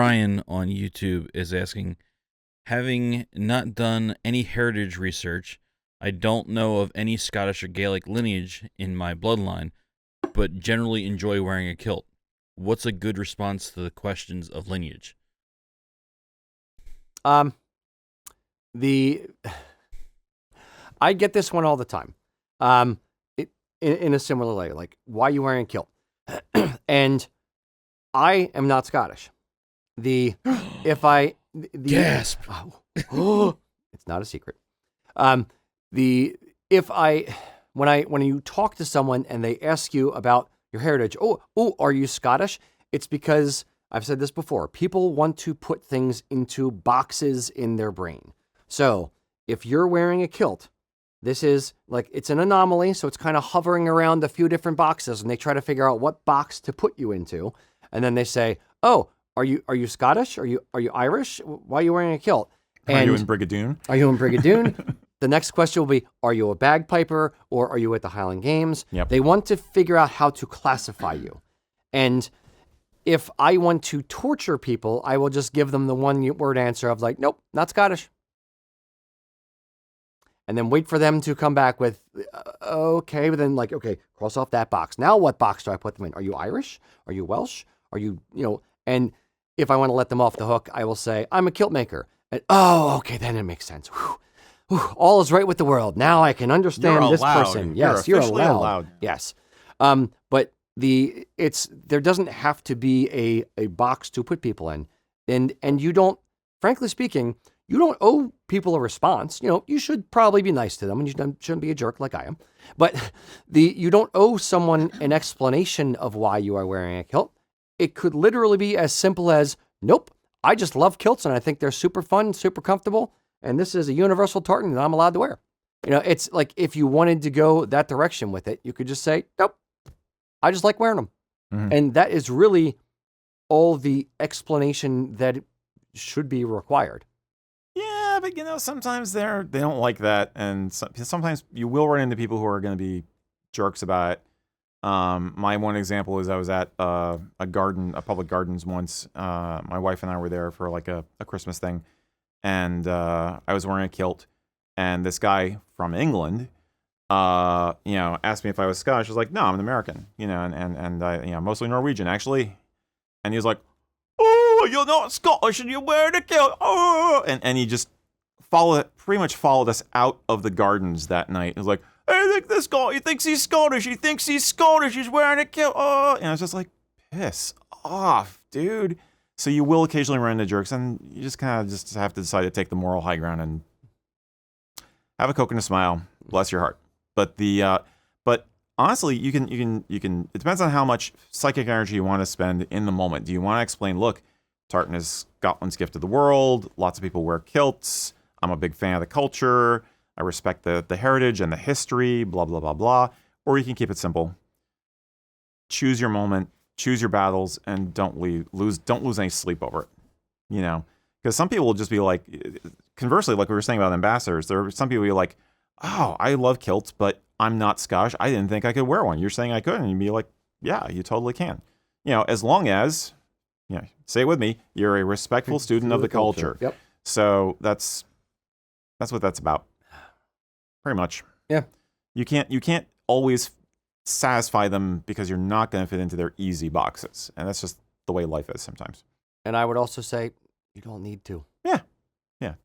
Brian on YouTube is asking, having not done any heritage research, I don't know of any Scottish or Gaelic lineage in my bloodline, but generally enjoy wearing a kilt. What's a good response to the questions of lineage? I get this one all the time. In a similar way, like, why are you wearing a kilt? And I am not Scottish. Gasp. It's not a secret. When you talk to someone and they ask you about your heritage, are you Scottish? It's because, I've said this before, people want to put things into boxes in their brain. So if you're wearing a kilt, this is like, it's an anomaly, so it's kind of hovering around a few different boxes, and they try to figure out what box to put you into. And then they say, oh, are you Scottish? Are you Irish? Why are you wearing a kilt? And are you in Brigadoon? Are you in Brigadoon? The next question will be, are you a bagpiper or are you at the Highland Games? Yep. They want to figure out how to classify you. And if I want to torture people, I will just give them the one-word answer of like, nope, not Scottish. And then wait for them to come back with, okay, but then like, okay, cross off that box. Now what box do I put them in? Are you Irish? Are you Welsh? Are you, and if I want to let them off the hook, I will say, I'm a kilt maker. And, oh, okay, then it makes sense. Whew. All is right with the world. Now I can understand this person. Yes, you're allowed. Yes. But there doesn't have to be a box to put people in. And you don't, frankly speaking, you don't owe people a response. You should probably be nice to them, and you shouldn't be a jerk like I am. But you don't owe someone an explanation of why you are wearing a kilt. It could literally be as simple as, nope, I just love kilts, and I think they're super fun, super comfortable, and this is a universal tartan that I'm allowed to wear. It's like, if you wanted to go that direction with it, you could just say, nope, I just like wearing them. Mm-hmm. And that is really all the explanation that should be required. Yeah, but sometimes they don't like that, and sometimes you will run into people who are going to be jerks about it. My one example is I was at a public gardens once. My wife and I were there for like a Christmas thing, and I was wearing a kilt, and this guy from England, asked me if I was Scottish. I was like, no, I'm an American, and I, mostly Norwegian actually, and he was like, oh, you're not Scottish and you're wearing a kilt. Oh, and he just pretty much followed us out of the gardens that night. He was like, I think this guy, he thinks he's Scottish. He's wearing a kilt. Oh, and I was just like, piss off, dude. So you will occasionally run into jerks, and you just kind of just have to decide to take the moral high ground and have a Coke and a smile. Bless your heart. But but honestly, you can. It depends on how much psychic energy you want to spend in the moment. Do you want to explain? Look, tartan is Scotland's gift to the world. Lots of people wear kilts. I'm a big fan of the culture. I respect the heritage and the history. Blah blah blah blah. Or you can keep it simple. Choose your moment. Choose your battles, and don't lose any sleep over it. Because some people will just be like, conversely, like we were saying about ambassadors, there are some people who are like, oh, I love kilts, but I'm not Scottish. I didn't think I could wear one. You're saying I could, and you'd be like, yeah, you totally can. As long as, say it with me, you're a respectful student of the culture. Yep. So that's what that's about. Pretty much. Yeah. You can't always satisfy them because you're not going to fit into their easy boxes. And that's just the way life is sometimes. And I would also say you don't need to. Yeah. Yeah.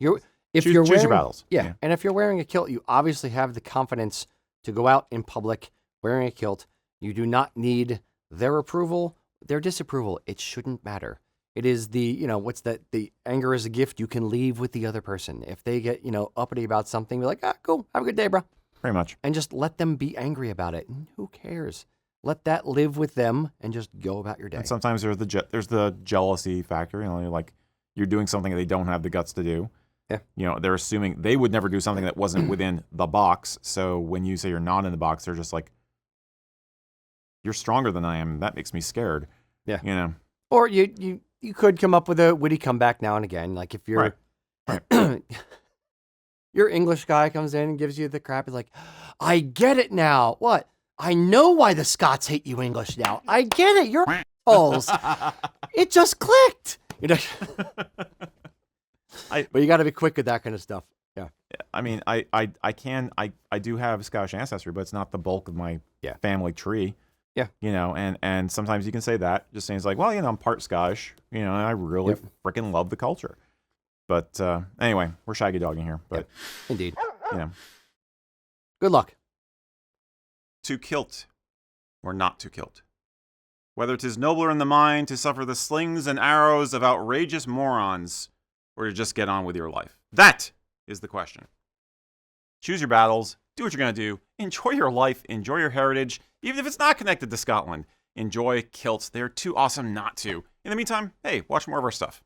Choose your battles. Yeah. And if you're wearing a kilt, you obviously have the confidence to go out in public wearing a kilt. You do not need their approval, their disapproval. It shouldn't matter. It is the anger is a gift you can leave with the other person. If they get, uppity about something, be like, cool, have a good day, bro. Pretty much. And just let them be angry about it. And who cares? Let that live with them and just go about your day. And sometimes there's the jealousy factor. You're doing something that they don't have the guts to do. Yeah. They're assuming they would never do something that wasn't within the box. So when you say you're not in the box, they're just like, you're stronger than I am. That makes me scared. Yeah. Or you could come up with a witty comeback now and again. Like if you're right. Your English guy comes in and gives you the crap. He's like, I get it now. What? I know why the Scots hate you English now. I get it. You're assholes. It just clicked. You know, I- but you got to be quick with that kind of stuff. Yeah. I mean, I do have Scottish ancestry, but it's not the bulk of my family tree. Yeah. You know, and sometimes you can say that, just saying it's like, well, you know, I'm part Scottish, you know, and I really freaking love the culture. But anyway, we're shaggy dogging here, but Indeed. you know, Good luck. to kilt or not to kilt. Whether 'tis nobler in the mind to suffer the slings and arrows of outrageous morons, or to just get on with your life. That is the question. Choose your battles, do what you're going to do, enjoy your life, enjoy your heritage, even if it's not connected to Scotland. Enjoy kilts. They're too awesome not to. In the meantime, hey, watch more of our stuff.